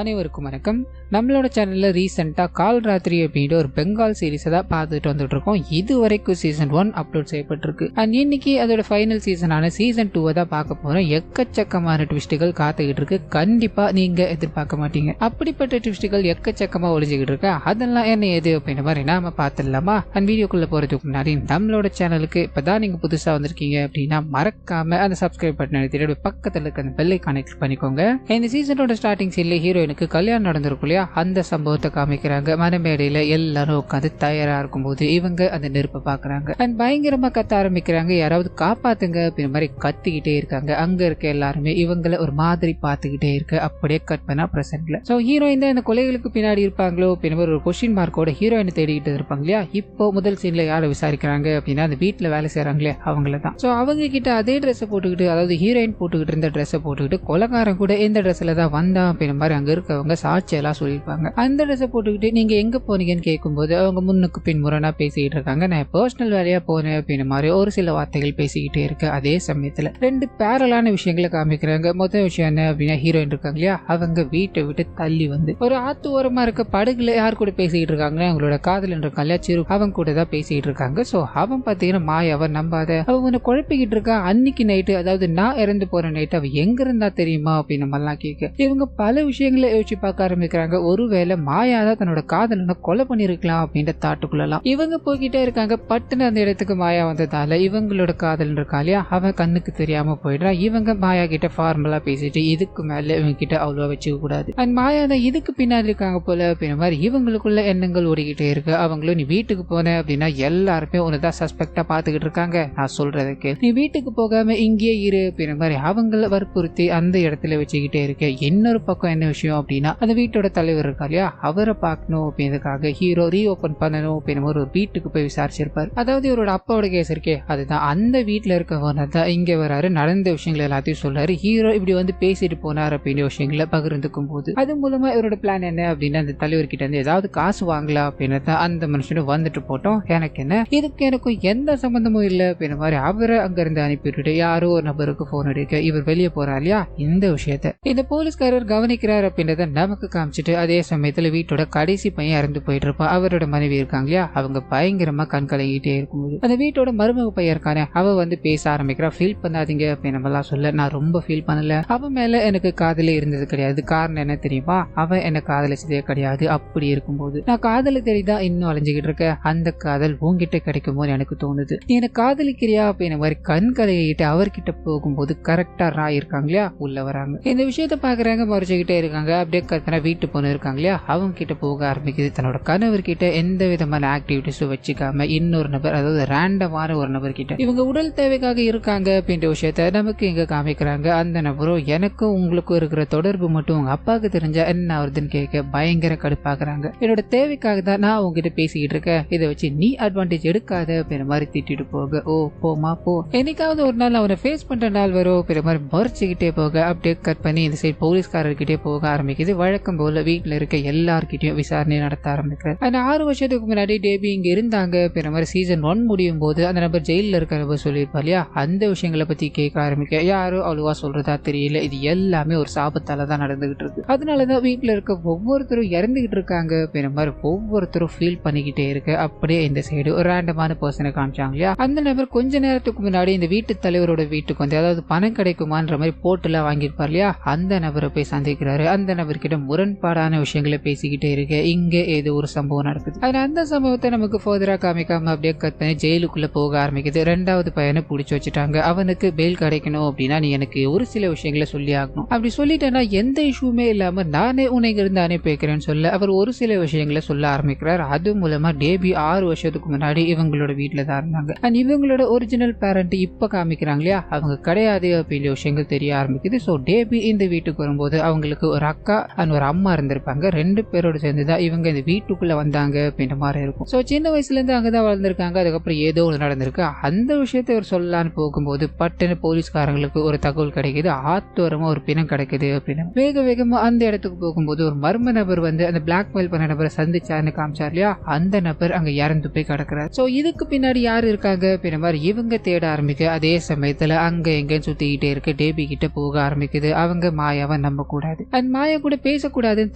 அனைவருக்கும் வணக்கம். நம்மளோட சேனல்ல ரீசெண்டா கால் ராத்திரி அப்படின்ற ஒரு பெங்கால் சீரிஸை தான் பார்த்துட்டு வந்துட்டு இருக்கோம். இது வரைக்கும் சீசன் 1 அப்லோட் செய்யப்பட்டிருக்கு. அண்ட் இன்னைக்கு அதோட ஃபைனல் சீசனான சீசன் 2 தான் பார்க்க போறோம். எக்கச்சக்கமான ட்விஸ்டுகள் காத்துக்கிட்டு இருக்கு. கண்டிப்பா நீங்க எதிர்பார்க்க மாட்டீங்க. அப்படிப்பட்ட ட்விஸ்டுகள் எக்கச்சக்கமா ஒளிஞ்சுக்கிட்டு இருக்கு. அதெல்லாம் என்ன எது அப்படின்ற மாதிரி நாம பார்த்துடலாமா? அண்ட் வீடியோக்குள்ள போறதுக்கு முன்னாடி நம்மளோட சேனலுக்கு இப்பதான் நீங்க புதுசா வந்திருக்கீங்க அப்படின்னா மறக்காம அந்த சப்ஸ்கிரைப் பட்டன் அழுத்திட்டு பக்கத்துல இருக்க அந்த பெல் ஐகானை கிளிக் பண்ணிக்கோங்க. இந்த சீசனோட ஸ்டார்டிங் சீன்ல ஹீரோயினுக்கு கல்யாணம் நடந்திருக்கும் இல்லையா, அந்த சம்பவத்தை காமிக்கிறாங்க. மனமேடையில எல்லாரும் உட்காந்து தயாரா இருக்கும்போது இவங்க அந்த நெருப்பை பாக்குறாங்க. அண்ட் பயங்கரமா கத்த ஆரம்பிக்கிறாங்க. யாராவது காப்பாத்துங்க அப்படின்ற மாதிரி கத்திக்கிட்டே இருக்காங்க. அங்க இருக்க எல்லாருமே இவங்களை ஒரு மாதிரி பாத்துக்கிட்டே இருக்கு. அப்படியே கட் பண்ணா பிரசன்ட்ல சோ ஹீரோயின் தான் இந்த கொலைகளுக்கு பின்னாடி இருப்பாங்களோ அப்படின்ற ஒரு கொஸ்டின் மார்க்கோட ஹீரோயினை தேடிக்கிட்டு இருப்பாங்க இல்லையா. இப்போ முதல் சீன்ல யாரை விசாரிக்கிறாங்க அப்படின்னா அந்த வீட்டுல வேலை செய்யறாங்களே அவங்கள தான். சோ அவங்க கிட்ட அதே ட்ரெஸ் போட்டுக்கிட்டு, அதாவது ஹீரோயின் போட்டுக்கிட்டு இருந்த ட்ரெஸ் போட்டுக்கிட்டு கொலைகாரன் கூட இந்த ட்ரெஸ்ல தான் வந்தான் அப்படின்ற மாதிரி அங்க இருக்கவங்க சாட்சியெல்லாம் சொல்லியிருப்பாங்க. அந்த ட்ரெஸ் போட்டுக்கிட்டு நீங்க எங்க போனீங்கன்னு கேட்கும்போது அவங்க முன்னுக்கு பின்முறைனா பேசிக்கிட்டு இருக்காங்க. நான் பர்சனல் வேலையா போனேன் அப்படின்ற மாதிரி ஒரு சில வார்த்தைகள் பேசிக்கிட்டே இருக்கு. அதே சமயத்துல ரெண்டு பேரலான விஷயங்களை காமிக்கிறாங்க. முதல் விஷயம் என்ன அப்படின்னா ஹீரோயின் இருக்காங்க இல்லையா, அவங்க வீட்டை விட்டு தள்ளி வந்து ஒரு ஆத்து ஓரமா இருக்க படகுல யார் கூட பேசிக்கிட்டு இருக்காங்க, அவங்களோட காதல் என்ற கல்யாச்சிரு அவங்க கூட தான் பேசிக்கிட்டு இருக்காங்க. சோ அவன் பாத்தீங்கன்னா மாயாவை நம்பாத, அவன் உன்னை குழப்பிக்கிட்டு இருக்கா. அன்னைக்கு நைட்டு, அதாவது நான் இறந்து போற நைட்டு அவ எங்க இருந்தா தெரியுமா அப்படின்னு மாதிரிலாம் கேட்க இவங்க பல விஷயங்களை யோசிச்சு பார்க்க ஆரம்பிக்கிறாங்க. ஒருவேளை மாயா தான் தன்னோட காதலனை கொலை பண்ணிருக்கலாம் அப்படின்ற தாட்டுக்குள்ளலாம் இவங்க போய்கிட்டே இருக்காங்க. பட்டுன்னு அந்த இடத்துக்கு மாயா வந்ததால இவங்களோட காதல் இருக்கா இல்லையா, அவன் கண்ணுக்கு தெரியாம போயிடுறான். இவங்க மாயா கிட்ட ஃபார்மலா பேசிட்டு இதுக்கு மேல இவங்க கிட்ட அவ்வளவா வச்சுக்க கூடாது. அண்ட் மாயா தான் இதுக்கு பின்னாடி இருக்காங்க போல அப்படின்ற மாதிரி இவங்களுக்குள்ள எண்ணங்கள் ஓடிக்கிட்டே இருக்கு. அவங்களும் நீ வீட்டுக்கு போன அப்படின்னா எல்லாருமே உனதான் சஸ்பெக்டா பாத்துக்கிட்டு இருக்காங்க, நான் சொல்றதுக்கு நீ வீட்டுக்கு போகாம இங்கேயே இரு அப்படின்ற மாதிரி அவங்கள வற்புறுத்தி அந்த இடத்துல வச்சுக்கிட்டே இருக்க. இன்னொரு பக்கம் என்ன விஷயம் அப்படின்னா அந்த வீட்டோட தலைவர் இருக்கா இல்லையா, அவரை பார்க்கணும் அப்படின்றதுக்காக ஹீரோ ரீஓபன் பண்ணணும் அப்படின்னு ஒரு வீட்டுக்கு போய் விசாரிச்சிருப்பாரு. அதாவது இவரோட அப்பாவோட கேஸ் இருக்கே, அதுதான் அந்த வீட்டுல இருக்கவன தான் இங்க வராரு. நடந்த விஷயங்கள் எல்லாத்தையும் சொல்றாரு. ஹீரோ இப்படி வந்து பேசிட்டு போனார் அப்படின்ற விஷயங்களை பகிர்ந்துக்கும் போது அது மூலமா இவரோட பிளான் என்ன அப்படின்னா அந்த தலைவர் கிட்ட இருந்து ஏதாவது காசு வாங்கலாம் அப்படின்னு தான் அந்த மனுஷனும் வந்துட்டு போட்டோம். எனக்கு என்ன, இதுக்கு எனக்கும் எந்த சம்பந்தமும் இல்லை அப்படின்ற மாதிரி அவரை அங்க இருந்து அனுப்பிட்டு யாரோ ஒரு நபருக்கு போன் அடிக்க இவர் வெளியே போறார் இல்லையா. இந்த விஷயத்த இந்த போலீஸ்காரர் கவனிக்கிறார் அப்படின்றத நமக்கு காமிச்சிட்டு அதே சமயத்துல வீட்டோட கடைசி பையன் இறந்து போயிட்டு இருப்பான். அவரோட மனைவி இருக்காங்க இல்லையா, அவங்க பயங்கரமா கண் கலங்கிட்டே இருக்கும்போது அந்த வீட்டோட மருமக பையன் இருக்கானே அவ வந்து பேச ஆரம்பிக்கிறா. ஃபீல் பண்ணாதீங்க அப்படின்னு நம்மளாம் சொல்ல, நான் ரொம்ப ஃபீல் பண்ணல, அவன் மேல எனக்கு காதலே இருந்தது கிடையாது. காரணம் என்ன தெரியுமா, அவன் என்ன காதலிச்சதே கிடையாது. அப்படி இருக்கும்போது நான் காதலை தெரியுதான் இன்னும் அலைஞ்சுக்கிட்டு இருக்க. அந்த காதல் உங்ககிட்ட கிடைக்குமோ எனக்கு தோணுது. நீ என்ன காதலிக்கிறியா அப்படின்னு மாதிரி கண் கலங்கிட்டு அவர்கிட்ட போகும்போது கரெக்டா ராய் இருக்காங்க இல்லையா உள்ள வராங்க. இந்த விஷயத்த பாக்குறாங்க, மறைச்சுக்கிட்டே இருக்காங்க. அப்படியே கத்தனா வீட்டு பொண்ணு இருக்காங்க இல்லையா, அவங்க கிட்ட போக ஆரம்பிக்குது. தன்னோட கணவர் கிட்ட எந்த விதமான ஆக்டிவிட்டிஸும் வச்சுக்காம இன்னொரு நபர், அதாவது ரேண்டமான ஒரு நபர் கிட்ட இவங்க உடல் தேவைக்காக இருக்காங்க அப்படின்ற விஷயத்த நமக்கு இங்க காமிக்கிறாங்க. அந்த நபரும் எனக்கும் உங்களுக்கும் இருக்கிற தொடர்பு மட்டும் உங்க அப்பாவுக்கு தெரிஞ்சா என்ன ஆகுதுன்னு கேட்க பயங்கர கடுப்பாக்குறாங்க. என்னோட தேவைக்காக தான் நான் உங்ககிட்ட பேசிக்கிட்டு இருக்கேன், இதை வச்சு நீ அட்வான்டேஜ் எடுக்காத அப்படின்ற மாதிரி திட்டிட்டு போக, ஓ போமா போ, என்னைக்காவது ஒரு நாள் அவனை ஃபேஸ் பண்ற நாள் வரும் அப்படின்ற மாதிரி மறைச்சுக்கிட்டே போக அப்படியே கட் பண்ணி இந்த சைட் போலீஸ்காரர்கிட்டே போக ஆரம்பிக்குது. வழக்கம் போல வீட்டுல இருக்க எல்லார்கிட்டயும் விசாரணை நடத்த ஆரம்பிக்கிறார். அந்த 6 வருஷத்துக்கு முன்னாடி டேபி இங்க இருந்தாங்க அப்படின்ற மாதிரி சீசன் 1 முடியும் போது அந்த நபர் ஜெயில இருக்க நபர் சொல்லியிருப்பா இல்லையா, அந்த விஷயங்களை பத்தி கேட்க ஆரம்பிக்க யாரும் அவ்வளவா சொல்றதா தெரியல. இது எல்லாமே ஒரு சாபத்தால தான் நடந்துகிட்டு இருக்கு. அதனாலதான் வீட்டுல இருக்க ஒவ்வொருத்தரும் இறந்துகிட்டு இருக்காங்க அப்படின்ற மாதிரி ஒவ்வொருத்தரும் ஃபீல் பண்ணிக்கிட்டே இருக்கு. அப்படியே இந்த சைடு ஒரு ரேண்டமான பர்சனை காமிச்சாங்க இல்லையா, அந்த நபர் கொஞ்ச நேரத்துக்கு முன்னாடி இந்த வீட்டு தலைவரோட வீட்டுக்கு வந்து, அதாவது பணம் கிடைக்குமான்ற மாதிரி போட்டுலாம் வாங்கியிருப்பார் இல்லையா, அந்த நபரை போய் சந்திக்கிறாரு. அந்த நபர்கிட்ட முரண்பாடான விஷயங்களை பேசிக்கிட்டே இருக்கு. இங்க ஏதோ ஒரு சம்பவம் நடக்குது. அதுல அந்த சம்பவத்தை நமக்கு ஃபர்தரா காமிக்காம அப்படியே கட் பண்ணி ஜெயிலுக்குள்ள போக ஆரம்பிக்குது. 2வது பையனை பிடிச்சி வச்சுட்டாங்க. அவனுக்கு பெயில் கிடைக்கணும் அப்படின்னா நீ எனக்கு ஒரு சில விஷயங்களை சொல்லி ஆகணும், அப்படி சொல்லிட்டேன்னா எந்த இஷ்யூமே இல்லாம நானே உன்னை இருந்து அனுப்பி வைக்கிறேன்னு சொல்ல அவர் ஒரு சில விஷயங்களை சொல்ல ஆரம்பிக்கிறார். அது மூலமா டேபி 6 வருஷத்துக்கு முன்னாடி இவங்களோட வீட்டுல தான் இருந்தாங்க. அண்ட் இவங்களோட ஒரிஜினல் பேரண்ட் இப்ப காமிக்கிறாங்க இல்லையா, அவங்க கிடையாது அப்படின்ற விஷயங்கள் தெரிய ஆரம்பிக்குது. சோ டேபி இந்த வீட்டுக்கு வரும்போது அவங்களுக்கு ஒரு அக்கா அண்ட் ஒரு அம்மா இருந்திருப்பாங்க. 2 பேரோட சேர்ந்துதான் இவங்க இந்த வீட்டுக்குள்ள வந்தாங்க அப்படின்ற மாதிரி இருக்கும். சோ சின்ன வயசுல இருந்து அங்கதான் வளர்ந்துருக்காங்க. அதுக்கப்புறம் ஏதோ ஒன்று நடந்திருக்கு. அந்த விஷயத்தை அவர் சொல்லலான்னு போகும்போது பட்டுன்னு போலீஸ்காரங்களுக்கு ஒரு தகவல் கிடைக்குது, ஆத்தோரமா ஒரு பிணம் கிடைக்குது அப்படின்னு. வேக வேகமா அந்த இடத்துக்கு போகும்போது ஒரு மர்ம நபர் வந்து அந்த பிளாக்மெயில் பண்ண நபரை சந்திச்சாருன்னு காமிச்சார் இல்லையா, அந்த நபர் அங்க இறந்து போய் கிடக்குறாரு. சோ இதுக்கு பின்னாடி யாரு இருக்காங்க அப்படின்ற மாதிரி இவங்க தேட ஆரம்பிக்க அதே சமயத்துல அங்க எங்க சுத்திக்கிட்டே இருக்க டேபி கிட்ட போக ஆரம்பிக்குது. அவங்க மாயாவை நம்ப கூடாது. அண்ட் மாயா மாயா கூட பேசக்கூடாதுன்னு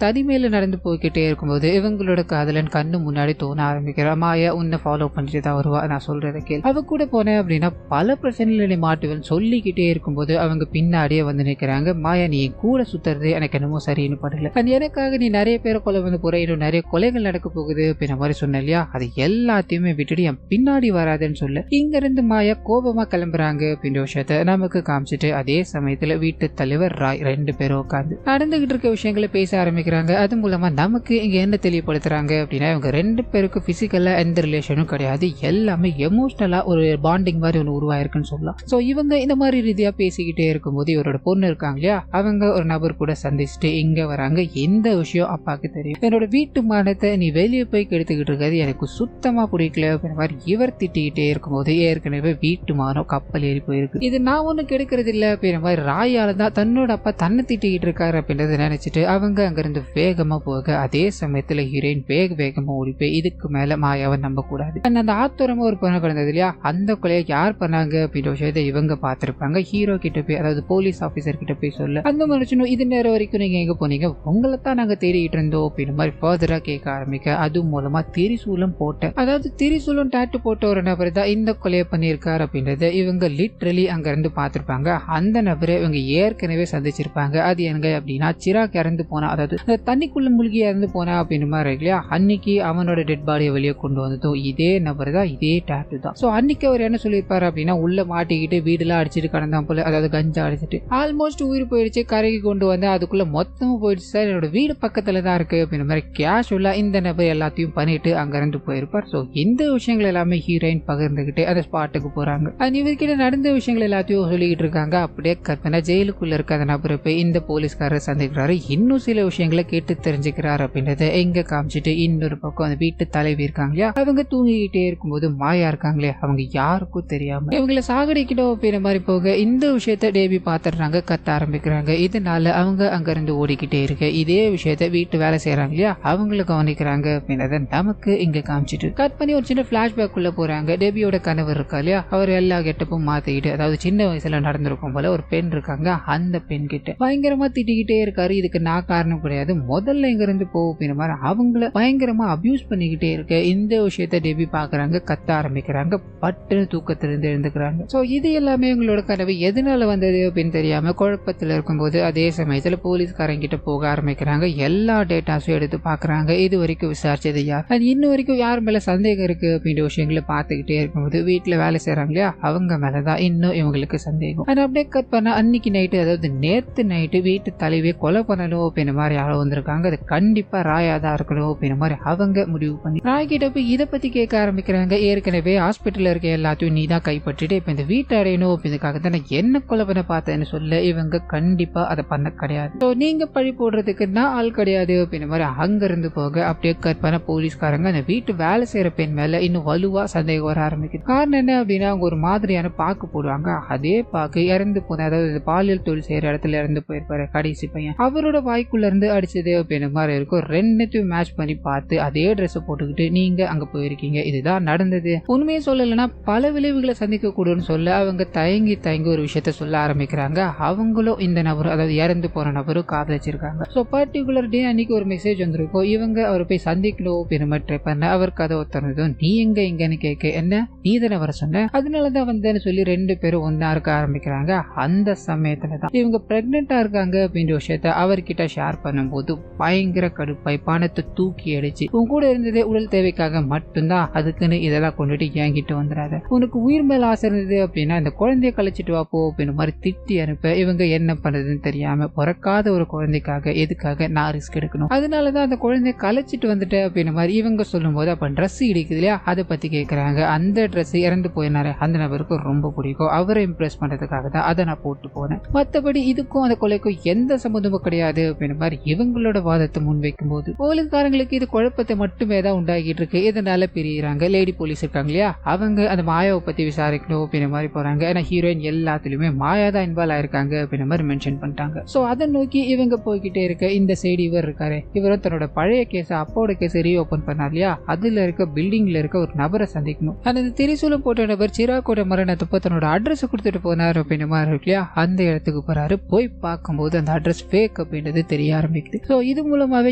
தனிமையில நடந்து போய்கிட்டே இருக்கும்போது இவங்களோட காதலன் கண்ணு முன்னாடி தோண ஆரம்பிக்கிறா. மாயா உன்னை ஃபாலோ பண்ணிட்டு தான் வருவா, நான் சொல்றத கேள், அவ கூட போனேன் அப்படின்னா பல பிரச்சனைகளை மாட்டுவேன் சொல்லிக்கிட்டே இருக்கும்போது அவங்க பின்னாடியே வந்து நிற்கிறாங்க. மாயா நீ கூட சுத்துறது எனக்கு என்னமோ சரின்னு படல, எனக்காக நீ நிறைய பேரை கொலை வந்து போற, இன்னும் நிறைய கொலைகள் நடக்க போகுது அப்படின்ற மாதிரி சொன்ன இல்லையா, அது எல்லாத்தையுமே விட்டுட்டு என் பின்னாடி வராதுன்னு சொல்ல இங்க இருந்து மாயா கோபமா கிளம்புறாங்க அப்படின்ற விஷயத்த நமக்கு காமிச்சிட்டு அதே சமயத்துல வீட்டு தலைவர் ராய் ரெண்டு பேரும் உட்காந்து நடந்துகிட்டு இருக்க விஷயங்களை பேச ஆரம்பிக்கிறாங்க. அது மூலமா நமக்கு இங்க என்ன தெளிவுபடுத்துறாங்க அப்படின்னா இவங்க ரெண்டு பேருக்கும் பிசிக்கலா எந்த ரிலேஷனும் கிடையாது, எல்லாமே எமோஷனலா ஒரு பாண்டிங் மாதிரி ஒன்று உருவாயிருக்குன்னு சொல்லலாம். சோ இவங்க இந்த மாதிரி ரீதியா பேசிக்கிட்டே இருக்கும்போது இவரோட பொண்ணு இருக்காங்க இல்லையா, அவங்க ஒரு நபர் கூட சந்திச்சுட்டு இங்க வராங்க. எந்த விஷயம் அப்பாவுக்கு தெரியும், என்னோட வீட்டு மானத்தை நீ வெளியே போய் கெடுத்துக்கிட்டு இருக்காது, எனக்கு சுத்தமா பிடிக்கல அப்படின்ற மாதிரி இவர் திட்டிக்கிட்டே இருக்கும்போது ஏற்கனவே வீட்டு மானம் கப்பல் ஏறி போயிருக்கு. இது நான் ஒண்ணு கெடுக்கிறது இல்ல அப்படின்ற மாதிரி ராயால தான் தன்னோட அப்பா தன்னை திட்டிக்கிட்டு இருக்காரு அப்படின்றத நினைச்சிட்டு அவங்க அங்கிருந்து வேகமா போக அதே சமயத்துல ஹீரோயின் வேகமா ஓடி போய் இதுக்கு மேல மாயாவை நம்ப கூடாது, அந்த ஆத்தோரமா ஒரு பொண்ணு கிடந்தது இல்லையா, அந்த கொலையை யார் பண்ணாங்க அப்படின்ற விஷயத்தை இவங்க பார்த்திருப்பாங்க. ஹீரோ கிட்ட போய் அதாவது போலீஸ் ஆபீசர் கிட்ட போய் சொல்ல அந்த மனுஷனும் இது நேரம் வரைக்கும் நீங்க எங்க போனீங்க, உங்களை தான் நாங்க தேடிட்டு இருந்தோம் அப்படின்ற மாதிரி ஃபர்தரா கேட்க ஆரம்பிக்க அது மூலமா திரிசூலம் போட்ட அதாவது திரிசூலம் டாட்டு போட்ட ஒரு நபர் தான் இந்த கொலையை பண்ணியிருக்காரு அப்படின்றத இவங்க லிட்ரலி அங்க இருந்து பார்த்திருப்பாங்க. அந்த நபரை இவங்க ஏற்கனவே சந்திச்சிருப்பாங்க. அது எங்க அப்படின்னா சிராக் இறந்து போனா, அதாவது தண்ணிக்குள்ள மூழ்கி இறந்து போனா அப்படின்ற மாதிரி இருக்கு இல்லையா, அன்னைக்கு அவனோட டெட் பாடியை வெளியே கொண்டு வந்ததும் இதே நபர் தான், இதே டாட்டு தான். சோ அன்னைக்கு அவர் என்ன சொல்லியிருப்பாரு அப்படின்னா உள்ள மாட்டிக்கிட்டு வீடுலாம் அடிச்சிட்டு கடந்தான் போல, அதாவது கஞ்சா அடிச்சிட்டு ஆல்மோஸ்ட் உயிர் போயிடுச்சு, கரைக்கு கொண்டு வந்து அதுக்குள்ள மொத்தமும் போயிடுச்சு சார், என்னோட வீடு பக்கத்துல தான் இருக்கு அப்படின்ற மாதிரி கேஷுவலா இந்த நபர் எல்லாத்தையும் பண்ணிட்டு அங்க இருந்து போயிருப்பார். சோ இந்த விஷயங்கள் எல்லாமே ஹீரோயின் பகிர்ந்துகிட்டு அந்த ஸ்பாட்டுக்கு போறாங்க. இவர்கிட்ட நடந்த விஷயங்கள் எல்லாத்தையும் சொல்லிக்கிட்டு இருக்காங்க. அப்படியே கற்பனை ஜெயிலுக்குள்ள இருக்க அந்த நபரை போய் இந்த போலீஸ்காரர் சந்திக்கிறாரு, இன்னும் சில விஷயங்களை கேட்டு தெரிஞ்சுக்கிறாரு அப்படின்றத எங்க காமிச்சிட்டு இன்னொரு பக்கம் அந்த வீட்டு தலைவி இருக்காங்க இல்லையா, அவங்க தூங்கிக்கிட்டே இருக்கும்போது மாயா இருக்காங்களே அவங்க யாருக்கும் தெரியாம இவங்களை சாகடிக்கிட்டோம் அப்படின்ற மாதிரி போக இந்த விஷயத்த டேபி பாத்துறாங்க, கத்த ஆரம்பிக்கிறாங்க. இதனால அவங்க அங்க இருந்து ஓடிக்கிட்டே இருக்க இதே விஷயத்த வீட்டு வேலை செய்யறாங்க இல்லையா அவங்களை கவனிக்கிறாங்க அப்படின்றத நமக்கு இங்க காமிச்சிட்டு கட் பண்ணி ஒரு சின்ன பிளாஷ்பேக் உள்ள போறாங்க. டேபியோட கணவர் இருக்கா இல்லையா, அவர் எல்லா கெட்டப்பும் மாத்திக்கிட்டு அதாவது சின்ன வயசுல நடந்திருக்கும் போல ஒரு பெண் இருக்காங்க, அந்த பெண் கிட்ட பயங்கரமா திட்டிக்கிட்டே இருக்காரு. இதுக்கு நான் காரணம் கிடையாது, முதல்ல இங்க இருந்து போகிற மாதிரி அவங்கள பயங்கரமா அபியூஸ் பண்ணிக்கிட்டே இருக்க இந்த விஷயத்த டேபி பாக்குறாங்க, கத்த ஆரம்பிக்கிறாங்க, பட்டுன்னு தூக்கத்திலிருந்து எழுந்துக்கிறாங்க. சோ இது எல்லாமே உங்களோட கனவு எதனால வந்தது அப்படின்னு தெரியாம குழப்பத்துல இருக்கும்போது அதே சமயத்துல போலீஸ்காரங்க கிட்ட போக ஆரம்பிக்கிறாங்க. எல்லா டேட்டாஸும் எடுத்து பாக்குறாங்க, இது வரைக்கும் விசாரிச்சது யார், அது இன்னும் வரைக்கும் யார் மேல சந்தேகம் இருக்கு அப்படின்ற விஷயங்களை பார்த்துக்கிட்டே இருக்கும்போது வீட்டுல வேலை செய்யறாங்க இல்லையா அவங்க மேலதான் இன்னும் இவங்களுக்கு சந்தேகம். அது அப்படியே கட் பண்ண அன்னைக்கு நைட்டு அதாவது நேத்து நைட்டு வீட்டு தலைவியை கொலை பண்ணணும் அப்படின்ற மாதிரி யாரோ வந்திருக்காங்க, அது கண்டிப்பா ராயா தான் இருக்கணும் அப்படின்ற மாதிரி அவங்க முடிவு பண்ணி ராய் கிட்ட போய் இதை பத்தி கேட்க ஆரம்பிக்கிறாங்க. ஏற்கனவே ஹாஸ்பிட்டல்ல இருக்க எல்லாத்தையும் நீ தான் கைப்பற்றிட்டு இப்ப இந்த வீட்டை அடையணும் அப்படின்றதுக்காக தான் என்ன கொலை பண்ண பார்த்தேன்னு சொல்ல இவங்க கண்டிப்பா அதை பண்ண கிடையாது, நீங்க பழி போடுறதுக்கு நான் ஆள் கிடையாது அப்படின்ற மாதிரி அங்க இருந்து போக அப்படியே கட் பண்ண போலீஸ்காரங்க அந்த வீட்டு வேலை செய்யற பெண் மேல இன்னும் வலுவா சந்தேகம் வர ஆரம்பிக்குது. காரணம் என்ன அப்படின்னா அவங்க ஒரு மாதிரியான பாக்கு போடுவாங்க, அதே பாக்கு இறந்து போன அதாவது பாலியல் தொழில் செய்யற இடத்துல இறந்து போயிருப்பாரு கடைசி பையன், அவரோட வாய்க்குள்ள இருந்து அடிச்சது அப்படின்ற மாதிரி இருக்கும். ரெண்டுத்தையும் மேட்ச் பண்ணி பார்த்து அதே ட்ரெஸ் போட்டுக்கிட்டு நீங்க அங்க போயிருக்கீங்க, இதுதான் நடந்தது, உண்மையை சொல்லலைன்னா பல விளைவுகளை சந்திக்க கூடும்னு சொல்ல அவங்க தயங்கி ஒரு விஷயத்த சொல்ல ஆரம்பிக்கிறாங்க. அவங்களும் இந்த நபரும் அதாவது இறந்து போன நபரும் காதலிச்சிருக்காங்க. சோ பர்டிகுலர் டே அன்னைக்கு ஒரு மெசேஜ் வந்திருக்கும், இவங்க அவரை போய் சந்திக்கணும் அப்படின்ற மாதிரி ட்ரை பண்ண அவர் கதை ஒத்துறதும் நீ எங்க இங்கன்னு கேட்க என்ன நீ தானே வர சொன்ன அதனாலதான் வந்தேன்னு சொல்லி ரெண்டு பேரும் ஒன்னா இருக்க ஆரம்பிக்கிறாங்க. அந்த சமயத்துலதான் இவங்க பிரெக்னெண்டா இருக்காங்க அப்படின்ற விஷயத்த அவர்கிட்ட ஷேர் பண்ணும்போது பயங்கர கடுப்பாய் பணத்தை தூக்கி அடிச்சு உன் கூட இருந்ததே உடல் தேவைக்காக மட்டும்தான், அதுக்குன்னு இதெல்லாம் கொண்டுட்டு என்கிட்ட வந்துடாத, உனக்கு உயிர் மேல ஆசை இருந்தது அப்படின்னா இந்த குழந்தைய கழிச்சிட்டு வா போ அப்படின்னு மாதிரி திட்டி அனுப்ப இவங்க என்ன பண்றதுன்னு தெரியாம பிறக்காத ஒரு குழந்தைக்காக எதுக்காக நான் ரிஸ்க் எடுக்கணும், அதனாலதான் அந்த குழந்தைய கழிச்சிட்டு வந்துட்டேன் அப்படின்னு மாதிரி இவங்க சொல்லும் போது அப்ப ட்ரெஸ் இடிக்குது இல்லையா அதை பத்தி கேட்கறாங்க. அந்த ட்ரெஸ் இறந்து போயினாரு அந்த நபருக்கு ரொம்ப பிடிக்கும், அவரை இம்ப்ரெஸ் பண்றதுக்காக தான் அதை நான் போட்டு போனேன், மற்றபடி இதுக்கும் அந்த கொலைக்கும் எந்த சம்மந்தமும் கிடையாது அப்படின்னு மாதிரி இவங்களோட வாதத்தை முன்வைக்கும் போது போலீஸ்காரங்களுக்கு இது குழப்பத்தை மட்டுமே தான் உண்டாகிட்டு இருக்கு. இதனால பிரியிறாங்க. லேடி போலீஸ் இருக்காங்க இல்லையா அவங்க அந்த மாயாவை பத்தி விசாரிக்கணும் அப்படின்ற மாதிரி போறாங்க. ஏன்னா ஹீரோயின் எல்லாத்துலயுமே மாயா தான் இன்வால்வ் ஆயிருக்காங்க அப்படின்ற மாதிரி மென்ஷன் பண்ணிட்டாங்க. சோ அதை நோக்கி இவங்க போய்கிட்டே இருக்க இந்த சைடு இவர் இருக்காரு, இவரும் தன்னோட பழைய கேஸ் அப்போட கேஸ் ரீஓபன் பண்ணார் இல்லையா அதுல இருக்க பில்டிங்ல இருக்க ஒரு நபரை சந்திக்கணும். அந்த திரிசூலம் போட்ட நபர் சிராக்கோட மரணத்தப்ப தன்னோட அட்ரஸ் கொடுத்துட்டு போனார் அப்படின்ற மாதிரி இருக்கு இல்லையா அந்த இடத்துக்கு போறாரு. போய் பார்க்கும்போது அந்த அட்ரஸ் ஃபேக் ஃபேக் அப்படின்றது தெரிய ஆரம்பிக்குது. ஸோ இது மூலமாவே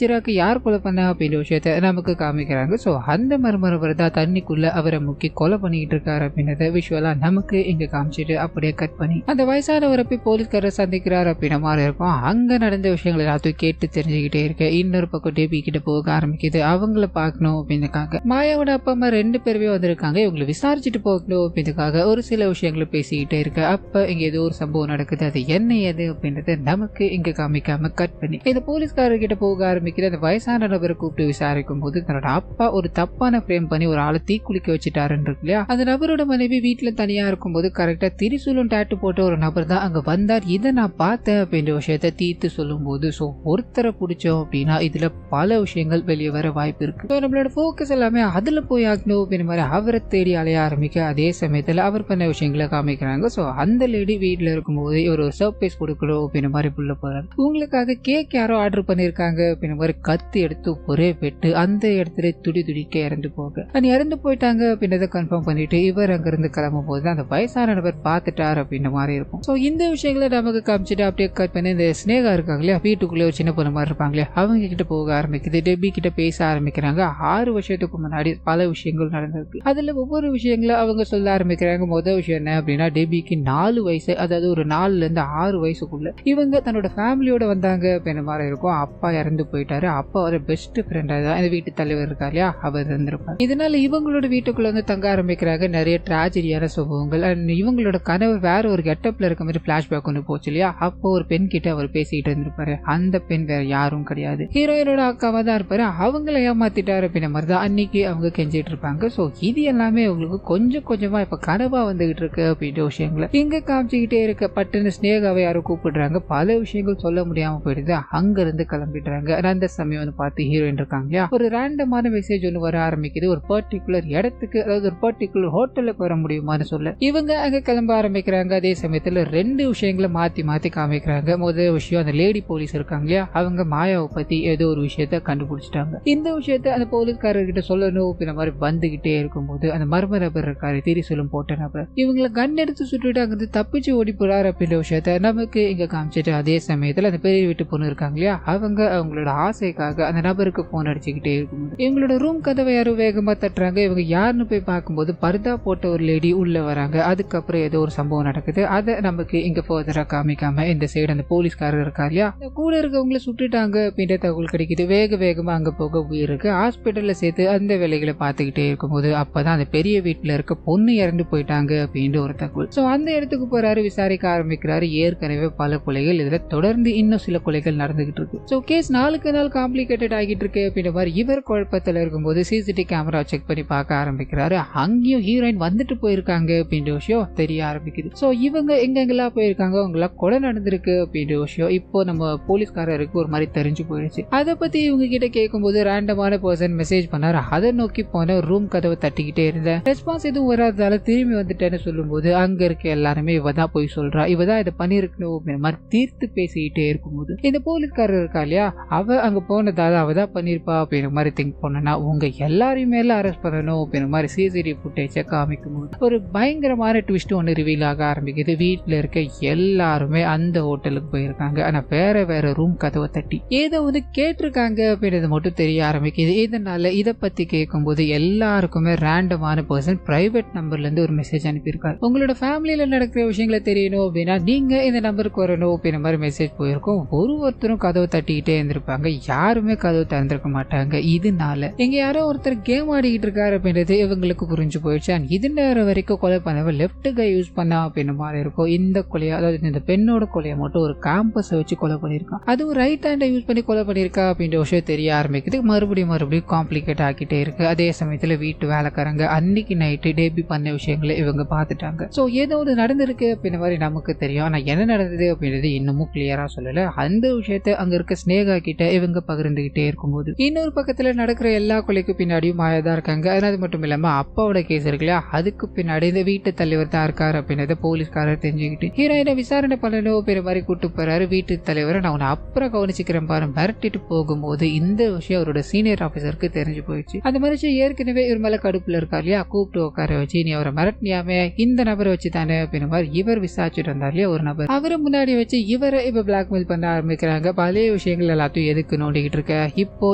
சிராக்கு யார் கொலை பண்ணா அப்படின்ற விஷயத்த நமக்கு காமிக்கிறாங்க. ஸோ அந்த மர்மரவர் தான் தண்ணிக்குள்ள அவரை முக்கி கொலை பண்ணிக்கிட்டு இருக்காரு அப்படின்றத விஷுவலா நமக்கு இங்க காமிச்சிட்டு அப்படியே கட் பண்ணி அந்த வயசானவரை போய் போலீஸ்காரர் சந்திக்கிறாரு அப்படின்ற மாதிரி இருக்கும். அங்க நடந்த விஷயங்கள் எல்லாத்தையும் கேட்டு தெரிஞ்சுக்கிட்டே இருக்க இன்னொரு பக்கம் டேபி கிட்ட போக ஆரம்பிக்குது. அவங்கள பார்க்கணும் அப்படின்றக்காக மாயாவோட அப்பா அம்மா 2 பேருமே வந்திருக்காங்க. இவங்களை விசாரிச்சுட்டு போகணும் அப்படின்றதுக்காக ஒரு சில விஷயங்களை பேசிக்கிட்டே இருக்க அப்ப இங்க ஏதோ ஒரு சம்பவம் நடக்குது. அது என்ன ஏது அப்படின்றத நமக்கு இங்க காமிக்காம கட் பண்ணி இந்த போலீஸ்காரர்கிட்ட போக ஆரம்பிக்கிற அந்த வயசான நபரை கூப்பிட்டு விசாரிக்கும் போது தன்னோட அப்பா ஒரு தப்பான ஃப்ரேம் பண்ணி ஒரு ஆளை தீக்குளிக்க வச்சுட்டாருன்னு இருக்கு இல்லையா. அந்த நபரோட மனைவி வீட்டுல தனியா இருக்கும்போது கரெக்டா திரிசூலம் டாட்டு போட்ட ஒரு நபர் தான் அங்க வந்தார். இதை நான் பார்த்தேன் அப்படின்ற விஷயத்த தீர்த்து சொல்லும் போது ஸோ ஒருத்தரை பிடிச்சோம் அப்படின்னா இதுல பல விஷயங்கள் வெளியே வர வாய்ப்பு இருக்கு. ஸோ நம்மளோட ஃபோக்கஸ் எல்லாமே அதுல போய் ஆகணும் அப்படின்ற மாதிரி அவரை தேடி அலைய ஆரம்பிக்க அதே சமயத்துல அவர் பண்ண விஷயங்களை காமிக்கிறாங்க. ஸோ அந்த லேடி வீட்டுல இருக்கும்போது இவர் ஒரு சர்ப்ரைஸ் கொடுக்கணும் அப்படின்ற மாதிரி புள்ள போறாரு. உங்களுக்காக கேக் யாரோ ஆர்டர் பண்ணிருக்காங்க அப்படின்ற மாதிரி கத்தி எடுத்து ஒரே வெட்டு அந்த இடத்துல துடிக்க இறந்து போக இறந்து போயிட்டாங்க அப்படின்றத கன்ஃபார்ம் பண்ணிட்டு இவர் அங்க இருந்து கிளம்பும் போது அந்த வயசான நபர் பார்த்துட்டார் அப்படின்ற மாதிரி இருக்கும். ஸோ இந்த விஷயங்களை நமக்கு காமிச்சிட்டு அப்படியே கட் பண்ணி இந்த ஸ்னேகா இருக்காங்க இல்லையா, வீட்டுக்குள்ளே ஒரு சின்ன பொண்ணு மாதிரி இருப்பாங்களே, அவங்க கிட்ட போக ஆரம்பிக்குது. டெபி கிட்ட பேச ஆரம்பிக்கிறாங்க. 6 வருஷத்துக்கு முன்னாடி பல விஷயங்கள் நடந்திருக்கு. அதுல ஒவ்வொரு விஷயங்களும் அவங்க சொல்ல ஆரம்பிக்கிறாங்க. முதல் விஷயம் என்ன அப்படின்னா டெபிக்கு 4 வயசு, அதாவது ஒரு 4ல இருந்து 6 வயசுக்குள்ள இவங்க தன்னோட ஃபேமிலியோட வந்தாங்க அப்படின்ற மாதிரி இருக்கும். அப்பா இறந்து போயிட்டாரு. அப்பா ஒரு பெஸ்ட் ஃப்ரெண்டா தான் இந்த வீட்டு தலைவர் இருக்கா இல்லையா, அவர் இருந்திருப்பார். இதனால இவங்களோட வீட்டுக்குள்ள வந்து தங்க ஆரம்பிக்கிறாங்க. நிறைய டிராஜடியான சம்பவங்கள். இவங்களோட கனவு வேற ஒரு கெட்டப்ல இருக்க மாதிரி பிளாஷ்பேக் ஒன்று போச்சு இல்லையா. அப்போ ஒரு பெண் கிட்ட அவர் பேசிக்கிட்டு இருந்திருப்பாரு. அந்த பெண் வேற யாரும் கிடையாது, ஹீரோயினோட அக்காவா தான் இருப்பாரு. அவங்கள ஏமாத்திட்டாரு அப்படின்ற மாதிரி தான் அன்னைக்கு அவங்க கெஞ்சிட்டு இருப்பாங்க. ஸோ இது எல்லாமே உங்களுக்கு கொஞ்சம் கொஞ்சமா இப்ப கனவா வந்துகிட்டு இருக்கு அப்படின்ற விஷயங்களை இங்க காமிச்சுக்கிட்டே இருக்க. பட்டுன்னு ஸ்னேகாவை யாரும் கூப்பிடுறாங்க. பல விஷயங்கள் சொல்ல முடியாம போயிடுது. அங்க இருந்து கிளம்பிடுறாங்க. அந்த சமயம் வந்து பார்த்து ஹீரோயின் இருக்காங்க இல்லையா, ஒரு ரேண்டமான மெசேஜ் ஒன்று வர ஆரம்பிக்குது. ஒரு பர்டிகுலர் இடத்துக்கு, அதாவது ஒரு பர்டிகுலர் ஹோட்டலுக்கு வர முடியுமான்னு சொல்ல இவங்க அங்க கிளம்ப ஆரம்பிக்கிறாங்க. அதே சமயத்துல 2 விஷயங்களை மாத்தி மாத்தி காமிக்கிறாங்க. முதல் விஷயம் அந்த லேடி போலீஸ் இருக்காங்க இல்லையா, அவங்க மாயாவை பத்தி ஏதோ ஒரு விஷயத்த கண்டுபிடிச்சிட்டாங்க. இந்த விஷயத்த அந்த போலீஸ்காரர்கிட்ட சொல்லணும் அப்படின்ற மாதிரி வந்துகிட்டே இருக்கும்போது அந்த மர்ம நபர் இருக்காரு, திரிசூலம் போட்ட நபர், இவங்களை கன் எடுத்து சுட்டுட்டு அங்கிருந்து தப்பிச்சு ஓடி போறாரு அப்படின்ற விஷயத்த நமக்கு இங்க காமிச்சிட்டு அதே சமயத்துல அந்த பெரிய வீட்டு பொண்ணு இருக்காங்க இல்லையா, அவங்க அவங்களோட ஆசைக்காக அந்த நபருக்கு போன் அடிச்சுக்கிட்டே இருக்கும்போது இவங்களோட ரூம் கதவை யாரும் வேகமா தட்டுறாங்க. இவங்க யாருன்னு போய் பார்க்கும்போது பர்தா போட்ட ஒரு லேடி உள்ள வராங்க. அதுக்கப்புறம் ஏதோ ஒரு சம்பவம் நடக்குது. அதை நமக்கு இங்க ஃபர்தரா காமிக்காம இந்த சைடு அந்த போலீஸ்காரர் இருக்கா இல்லையா, கூட இருக்கவங்கள சுட்டுட்டாங்க அப்படின்ற தகவல் கிடைக்குது. வேகமா அங்க போக உயிருக்கு ஹாஸ்பிட்டல்ல சேர்த்து அந்த வேலைகளை பார்த்துக்கிட்டே இருக்கும்போது அப்பதான் அந்த பெரிய வீட்டுல இருக்க பொண்ணு இறந்து போயிட்டாங்க அப்படின்ற ஒரு தகவல். சோ அந்த இடத்துக்கு போறாரு, விசாரிக்க ஆரம்பிக்கிறாரு. ஏற்கனவே பல கொலைகள், இதுல தொடர்ந்து இன்னும் சில கொலைகள் நடந்துகிட்டு இருக்கு. சோ கேஸ் நாளுக்கு நாள் காம்ப்ளிகேட்டட் ஆகிட்டு இருக்கு அப்படின்ற மாதிரி இவர் குழப்பத்துல இருக்கும்போது சிசிடிவி கேமரா செக் பண்ணி பார்க்க ஆரம்பிக்கிறாரு. அங்கேயும் ஹீரோயின் வந்துட்டு போயிருக்காங்க அப்படின்ற விஷயம் தெரிய ஆரம்பிக்குது. சோ இவங்க எங்கெங்கெல்லாம் போயிருக்காங்க, அவங்களா கொலை நடந்திருக்கு அப்படின்ற விஷயம் இப்போ நம்ம போலீஸ்காரருக்கு ஒரு மாதிரி தெரிஞ்சு போயிடுச்சு. அதை பத்தி இவங்க கிட்ட கேட்கும்போது ரேண்டமான பர்சன் மெசேஜ் பண்ணாரு. அதை நோக்கி போன ரூம் கதவை தட்டிக்கிட்டே இருந்தேன். ரெஸ்பான்ஸ் எதுவும் வராததால திரும்பி வந்துட்டேன்னு சொல்லும்போது அங்க இருக்க எல்லாருமே இவதான் போய் சொல்றா, இவதான் இதை பண்ணிருக்கணும் அப்படின்ற மாதிரி தீர்த்து பேசிக்கிட்டே இருக்கும்போது இந்த போலீஸ்காரர் இருக்கா இல்லையா, அவ அங்க போனதால அவதான் பண்ணிருப்பா அப்படின்ற மாதிரி திங்க் பண்ணனா உங்க எல்லாரையுமே அரெஸ்ட் பண்ணணும் அப்படின்ற மாதிரி சிசிடிவி ஃபுட்டேஜை காமிக்கும் போது ஒரு பயங்கரமான ட்விஸ்ட் ஒன்று ரிவீல் ஆக ஆரம்பிக்குது. வீட்டுல இருக்க எல்லாருமே அந்த ஹோட்டலுக்கு போயிருக்காங்க. ஆனா வேற ரூம் கதவை தட்டி ஏதோ வந்து கேட்டிருக்காங்க அப்படின்றது மட்டும் தெரிய ஆரம்பிக்குது. இதனால இதை பத்தி கேட்கும்போது எல்லாருக்குமே ரேண்டமான பர்சன் பிரைவேட் நம்பர்ல இருந்து ஒரு மெசேஜ் அனுப்பியிருக்காரு. உங்களோட ஃபேமிலியில நடக்கிற விஷயங்களை தெரியணும் அப்படின்னா நீங்க இந்த நம்பருக்கு வரணும் அப்படின்ற மாதிரி மெசேஜ் போயிருக்கும். ஒருத்தரும் கதவை தட்டிக்கிட்டே இருந்திருப்பாங்க, யாருமே கதவை திறந்திருக்க மாட்டாங்க. இதனால இங்க யாரோ ஒருத்தர் கேம் ஆடிக்கிட்டு இருக்காரு அப்படின்றது இவங்களுக்கு புரிஞ்சு போயிடுச்சு. அண்ட் இது நேரம் வரைக்கும் கொலை பண்ணவ லெப்ட் கை யூஸ் பண்ணா அப்படின்ற மாதிரி இருக்கும். இந்த கொலையா, அதாவது இந்த பெண்ணோட கொலையை மட்டும் ஒரு கேம்பஸை வச்சு கொலை பண்ணியிருக்கான். அதுவும் ரைட் ஹேண்டை யூஸ் பண்ணி கொலை பண்ணியிருக்கா அப்படின்ற விஷயம் தெரிய ஆரம்பிக்குது. மறுபடியும் காம்ப்ளிகேட் ஆகிட்டே இருக்கு. அதே சமயத்துல வீட்டு வேலைக்காரங்க அன்னைக்கு நைட்டு டேபி பண்ண விஷயங்களை இவங்க பார்த்துட்டாங்க. ஸோ ஏதோ ஒரு நடந்திருக்கு அப்படின்ற மாதிரி நமக்கு தெரியும். ஆனால் என்ன நடந்தது அப்படின்றது இன்னமும் கிளியரா சொல்லல. அந்த விஷயத்த அங்க இருக்க ஸ்னேகா கிட்ட இவங்க பகிர்ந்துகிட்டே இருக்கும்போது இன்னொரு பக்கத்துல நடக்கிற எல்லா கொலைக்கு பின்னாடியும் மாயா தான் இருக்காங்க. அது மட்டும் இல்லாம அப்பாவோட கேஸ் இருக்குல்லையா, அதுக்கு பின்னாடி இந்த வீட்டு தலைவர் தான் இருக்காரு அப்படின்றத போலீஸ்காரர் தெரிஞ்சுக்கிட்டு ஹீரோயினை விசாரணை பண்ணணும் அப்படின்ற மாதிரி கூட்டு போறாரு. வீட்டு தலைவரை நான் உன்னை அப்புறம் கவனிச்சுக்கிறேன் பாரு மிரட்டிட்டு போகும்போது இந்த விஷயம் அவரோட சீனியர் ஆபீசருக்கு தெரிஞ்சு போயிடுச்சு. அந்த மனுஷன் ஏற்கனவே இவர் மேல கடுப்புல இருக்கா இல்லையா, கூப்பிட்டு உட்கார வச்சு நீ அவரை மிரட்டினியாமே இந்த நபரை வச்சு தானே அப்படின்ற மாதிரி இவர் விசாரிச்சுட்டு வந்தார் இல்லையா ஒரு நபர், அவரை முன்னாடி வச்சு இவரை இப்ப பிளாக்மெயில் பிளாக்மெயில் பண்ண ஆரம்பிக்கிறாங்க. பழைய விஷயங்கள் எல்லாத்தையும் எதுக்கு நோண்டிக்கிட்டு இருக்க, இப்போ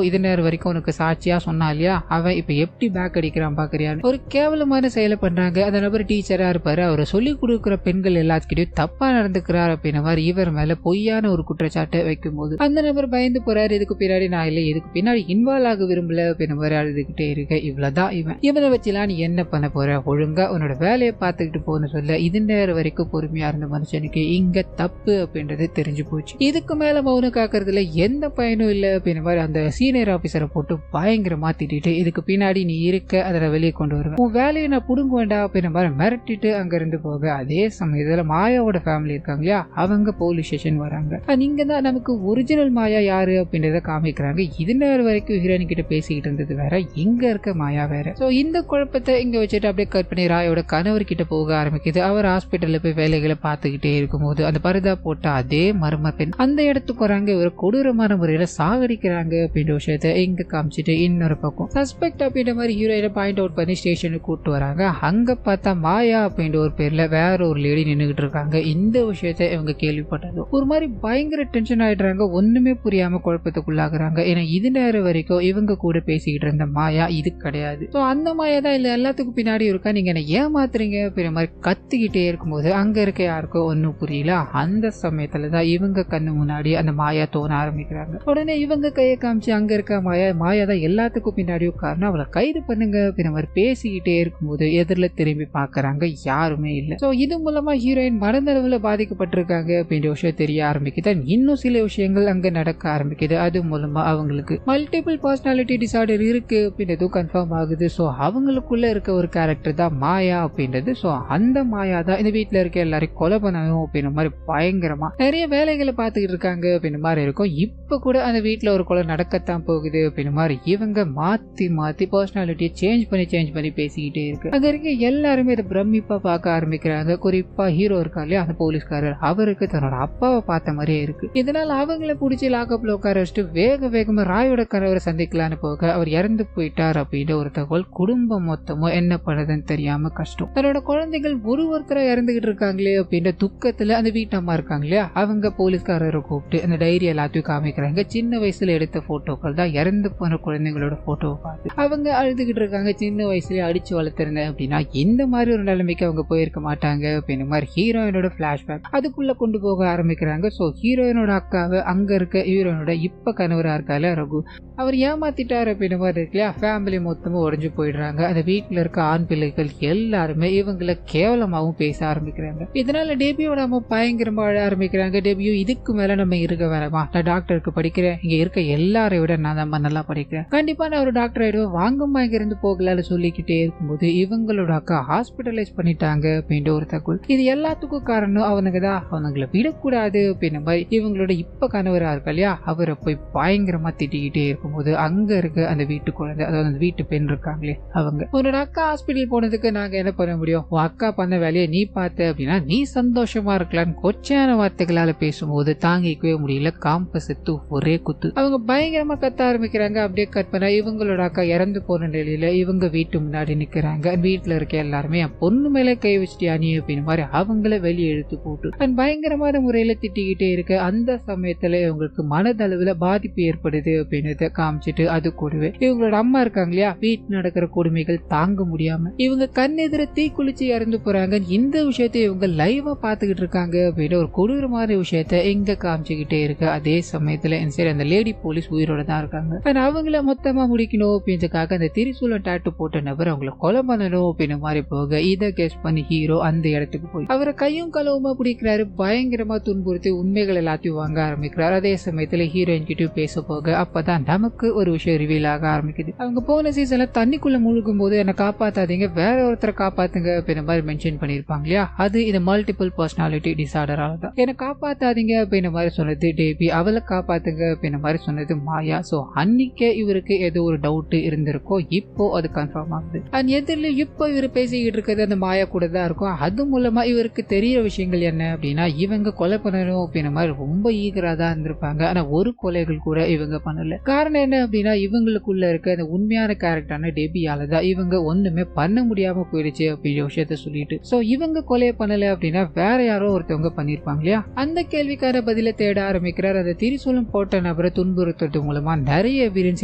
இது நேரம் வரைக்கும் உனக்கு சாட்சியா சொன்னா இல்லையா, அவன் இப்ப எப்படி பேக் அடிக்கிறான் பாக்குறியான்னு ஒரு கேவலமான செயலை பண்றாங்க. அந்த நபர் டீச்சரா இருப்பாரு. அவரை சொல்லி கொடுக்குற பெண்கள் எல்லாத்துக்கிட்டையும் தப்பா நடந்துக்கிறார் அப்படின்ற மாதிரி இவர் மேல பொய்யான ஒரு குற்றச்சாட்டை வைக்கும் போது அந்த நபர் பயந்து போறாரு. இதுக்கு பின்னாடி நான் இல்லை, இதுக்கு பின்னாடி இன்வால்வ் ஆக விரும்பல அப்படின்ற மாதிரி அழுதுகிட்டே இருக்க. இவ்வளவுதான் இவனை வச்சுலாம் நீ என்ன பண்ண போற, ஒழுங்கா உன்னோட வேலையை பார்த்துக்கிட்டு போன்னு சொல்ல இது நேரம் வரைக்கும் பொறுமையா இருந்த மனுஷனுக்கு இங்க தப்பு அப்படின்றது தெரிஞ்சு போச்சு. இதுக்கு மேல மௌனம் காக்குறதுல எந்த பயனும் இல்லை அப்படின்ற மாதிரி அந்த சீனியர் ஆபீசரை போட்டு பயங்கரமா திட்டிட்டு இதுக்கு பின்னாடி நீ இருக்க அதில் வெளியே கொண்டு வருவேன், உன் வேலையை நான் புடுங்க வேண்டாம் அப்படின்ற மாதிரி மிரட்டிட்டு அங்க இருந்து போக. அதே சமயத்துல மாயாவோட ஃபேமிலி இருக்காங்க இல்லையா, அவங்க போலீஸ் ஸ்டேஷன் வராங்க. நீங்க தான் நமக்கு ஒரிஜினல் மாயா யாரு அப்படின்றத காமிக்கிறாங்க. இது நேரம் வரைக்கும் ஹீரோயின் கிட்ட பேசிக்கிட்டு இருந்தது வேற, இங்க இருக்க மாயா வேற. சோ இந்த குழப்பத்தை இங்க வச்சுட்டு அப்படியே கட் பண்ணி ராயோட கணவர் கிட்ட போக ஆரம்பிக்குது. அவர் ஹாஸ்பிட்டல்ல போய் வேலைகளை பார்த்துக்கிட்டே இருக்கும்போது அந்த பரிதா போட்ட அதே மர்ம பெண் அந்த இடத்துக்கு வராங்க. ஒரு கொடூரமான முறையில சாகடிக்கிறாங்க அப்படின்ற விஷயத்த இங்க காமிச்சிட்டு இன்னொரு பக்கம் சஸ்பெக்ட் அப்படின்ற மாதிரி ஹீரோயினை பாயிண்ட் அவுட் பண்ணி ஸ்டேஷனுக்கு கூட்டு வராங்க. அங்க பார்த்தா மாயா அப்படின்ற ஒரு பேர்ல வேற ஒரு லேடி நின்னுகிட்டு இருக்காங்க. இந்த விஷயத்த இவங்க கேள்விப்பட்டது ஒரு மாதிரி பயங்கர டென்ஷன் ஆயிடுறாங்க. ஒண்ணுமே புரியாம குழப்பத்துக்குள்ளாகிறாங்க. ஏன்னா இது நேரம் வரைக்கும் இவங்க கூட பேசிக்கிட்டு இருந்த மாயா இது கிடையாது. சோ அந்த மாயா தான் இல்ல எல்லாத்துக்கும் பின்னாடி இருக்கா, நீங்க என்ன ஏமாத்துறீங்க அப்படின்ற மாதிரி கத்திக்கிட்டே இருக்கும்போது அங்க இருக்க யாருக்கும் ஒன்னும் புரியல. அந்த சமயத்துலதான் இவங்க கண்ணு முன்னாடி அந்த மாயா தோண ஆரம்பிக்கிறாங்க. உடனே இவங்க கையை காமிச்சு அங்க இருக்க மாயா தான் எல்லாத்துக்கும் பின்னாடியும் காரணம், அவளை கைது பண்ணுங்க அப்படின்ற மாதிரி பேசிக்கிட்டே இருக்கும்போது எதிரில் திரும்பி பாக்குறாங்க, யாருமே இல்ல. சோ இது மூலமா ஹீரோயின் மனதளவுல பாதிக்கப்பட்டிருக்காங்க அப்படின்ற விஷயம் தெரிய ஆரம்பிக்குது. இன்னும் சில விஷயங்கள் அங்க நடக்க ஆரம்பிக்குது. அது மூலமா அவங்களுக்கு மல்டிபிள் பர்சனாலிட்டி டிசார்டர் இருக்கு அப்படின்றதும் கன்ஃபார்ம் ஆகுது. சோ அவங்களுக்குள்ள இருக்க ஒரு கேரக்டர் தான் மாயா அப்படின்றது. சோ அந்த மாயா தான் இந்த வீட்டுல இருக்க எல்லாரையும் கொலை பண்ணணும் அப்படின்ற மாதிரி பயங்கரமா நிறைய வேலைகளை பார்த்துக்கிட்டு இருக்காங்க அப்படின்ற மாதிரி இருக்கும். இப்ப கூட அந்த வீட்டுல ஒரு கொலை நடக்கத்தான் போகுது அப்படின்ற மாதிரி இவங்க மாத்தி மாத்தி பர்சனாலிட்டியை சேஞ்ச் பண்ணி பேசிக்கிட்டே இருக்கு. அங்க இருக்க எல்லாருமே இதை பிரமிப்பா பார்க்க ஆரம்பிக்கிறாங்க. குறிப்பா ஹீரோ இருக்கா இல்லையா அந்த போலீஸ்காரர், அவருக்கு தன்னோட அப்பாவை பார்த்த மாதிரியே இருக்கு. இதனால அவங்கள பிடிச்சி லாக்அப்ல உட்கார வச்சுட்டு வேகமா ராயோட கணவரை சந்திக்கலான்னு போக அவர் இறந்து போயிட்டார் அப்படின்ற ஒரு தகவல். குடும்பம் மொத்தமும் என்ன பண்ணதுன்னு தெரியாம கஷ்டம். தன்னோட குழந்தைகள் ஒருத்தரா இறந்துகிட்டு இருக்காங்களே அப்படின்ற துக்கத்துல அந்த வீட்டம்மா இருக்காங்க இல்லையா, அவங்க போலீஸ்காரரை கூப்பிட்டு அந்த டைரி எல்லாத்தையும் காமிக்கிறாங்க. சின்ன வயசுல எடுத்த போட்டோக்கள் தான் இறந்து போன குழந்தைங்களோட போட்டோவை பார்த்து அவங்க அழுதுகிட்டு இருக்காங்க. சின்ன வயசுலயே அடிச்சு வளர்த்திருந்தேன் அப்படின்னா இந்த மாதிரி ஒரு நிலைமைக்கு அவங்க போயிருக்க மாட்டாங்க அப்படின்ற மாதிரி ஹீரோயினோட பிளாஷ்பேக் அதுக்குள்ள கொண்டு போக ஆரம்பிக்கிறாங்க. சோ ஹீரோயினோட அக்காவை அங்க இருக்க ஹீரோயினோட இப்ப கணவரா இருக்கால ரகு, அவர் ஏமாத்திட்டாரு அப்படின்ற மாதிரி இருக்குல்லையா, ஃபேமிலி மொத்தமும் உடஞ்சு போயிடுறாங்க. அந்த வீட்டுல இருக்க ஆண் பிள்ளைகள் எல்லாருமே இவங்களை கேவலமாவும் பேச ஆரம்பிக்கிறாங்க. இதனால டெபியோட அம்மா பயங்கரமா அழ ஆரம்பிக்கிறாங்க. டெபியோ இதுக்கு மேல நம்ம இருக்க வேணாமா, நான் டாக்டருக்கு படிக்கிறேன், இங்க இருக்க எல்லாரை விட நான் தான் நல்லா படிக்கிறேன், கண்டிப்பா நான் ஒரு டாக்டர் ஆயிடுவேன், வாங்கம்மா இங்க இருந்து போகலான்னு சொல்லிக்கிட்டே இருக்கும்போது இவங்களோட அக்கா ஹாஸ்பிட்டலைஸ் பண்ணிட்டாங்க அப்படின்ற ஒரு தகவல். இது எல்லாத்துக்கும் காரணம் அவனுக்கு தான், அவனுங்களை விடக்கூடாது அப்படின்ற மாதிரி இவங்களோட இப்ப கணவரா இருக்கா இல்லையா அவரை போய் பயங்கரமா திட்டிக்கிட்டே இருக்கும்போது அங்க இருக்க அந்த வீட்டு குழந்தை, அதாவது அந்த வீட்டு பெண் இருக்காங்களே அவங்க, உன்னோட அக்கா ஹாஸ்பிட்டல் போனதுக்கு நாங்க என்ன பண்ண முடியும், உன் அக்கா பண்ண வேலையை நீ பார்த்த அப்படின்னா நீ சந்தோஷமா இருக்கலான்னு கொச்சையான வார்த்தைகளால பேசும்போது தாங்கிக்கவே முடியல. காம்ப செத்து ஒரே குத்து. அவங்க பயங்கரமா கத்த ஆரம்பிக்கிறாங்க. அப்படியே கட் பண்ண இவங்களோட அக்கா இறந்து போன நிலையில இவங்க வீட்டு முன்னாடி நிக்கிறாங்க. வீட்டுல இருக்க எல்லாருமே என் பொண்ணு மேல கை வச்சுட்டியா நீ அப்படின்னு மாதிரி அவங்கள வெளியே இழுத்து போட்டு பயங்கரமான முறையில திட்டிக்கிட்டே இருக்க. அந்த சமயத்துல இவங்களுக்கு மனதளவுல பாதிப்பு ஏற்படுது அப்படின்றத காமிச்சிட்டு அது கூடவே இவங்களோட அம்மா இருக்காங்க இல்லையா, வீட்டு நடக்கிற கொடுமைகள் தாங்க முடியாம இவங்க கண்ணெதிர தீ குளிச்சு இறந்து போறாங்க. இந்த விஷயத்தை இவங்க லைவா பாத்துக்கிட்டு இருக்காங்க அப்படின்னு ஒரு கொடூரமான விஷயத்த இங்க காமிச்சுக்கிட்டே இருக்கு. அதே சமயத்துல சரி அந்த லேடி போலீஸ் உயிரோட தான் இருக்காங்க. அவங்கள மொத்தமா முடிக்கணும் அப்படின்றதுக்காக அந்த திரிசூலம் டாட்டு போட்ட நபர் அவங்களை கொலை பண்ணணும் அப்படின்னு மாதிரி போக இதை கெஸ் பண்ணி ஹீரோ அந்த இடத்துக்கு போய் அவரை கையும் களவுமா பிடிக்கிறாரு. பயங்கரமா துன்புறுத்தி உண்மைகள் எல்லாத்தையும் வாங்க ஆரம்பிக்கிறார். அதே சமயத்துல ஹீரோயின் கிட்டயும் பேச போக அப்பதான் நமக்கு ஒரு விஷயம் ரிவீல் ஆக ஆரம்பிக்குது. அவங்க போன சீசன்ல தண்ணிக்குள்ள முழுகும் போது என்னை காப்பாத்தாதீங்க, வேற ஒருத்தரை காப்பாத்துங்க அப்படின்ற மாதிரி மென்ஷன் பண்ணிருப்பாங்க இல்லையா, அது இந்த மல்டிபிள் பர்சனாலிட்டி டிசார்டரால தான். என்னை காப்பாத்தாதீங்க அப்படின்ற மாதிரி சொன்னது டேபி, அவளை காப்பாத்துங்க அப்படின்ற மாதிரி சொன்னது மாயா. சோ அன்னைக்கே இவருக்கு ஏதோ ஒரு டவுட் இருந்திருக்கோ, இப்போ அது கன்ஃபார்ம் ஆகுது. அண்ட் எதிரில இப்போ இவர் பேசிக்கிட்டு இருக்கிறது அந்த மாயா கூட தான் இருக்கும். அது மூலமா இவருக்கு தெரிய விஷயங்கள் என்ன அப்படின்னா இவங்க கொலை பண்ணணும் அப்படின்ற மாதிரி ரொம்ப ஈகரா தான் இருந்திருப்பாங்க. ஆனா ஒரு கொலைகள் கூட இவங்க பண்ணல. காரணம் என்ன அப்படின்னா இவங்களுக்குள்ள இருக்க அந்த உண்மையான கேரக்டரான டெபியால தான் இவங்க ஒண்ணுமே பண்ண முடியாம போயிடுச்சு அப்படின்ற விஷயத்த சொல்லிட்டு சோ இவங்க கொலையை பண்ணல அப்படின்னா வேற யாரோ ஒருத்தவங்க பண்ணிருப்பாங்க இல்லையா, அந்த கேள்விக்கான அந்த பதில தேட ஆரம்பிக்கிறார். அந்த திரிசூலம் போட்ட நபரை துன்புறுத்துறது மூலமா நிறைய எவிடன்ஸ்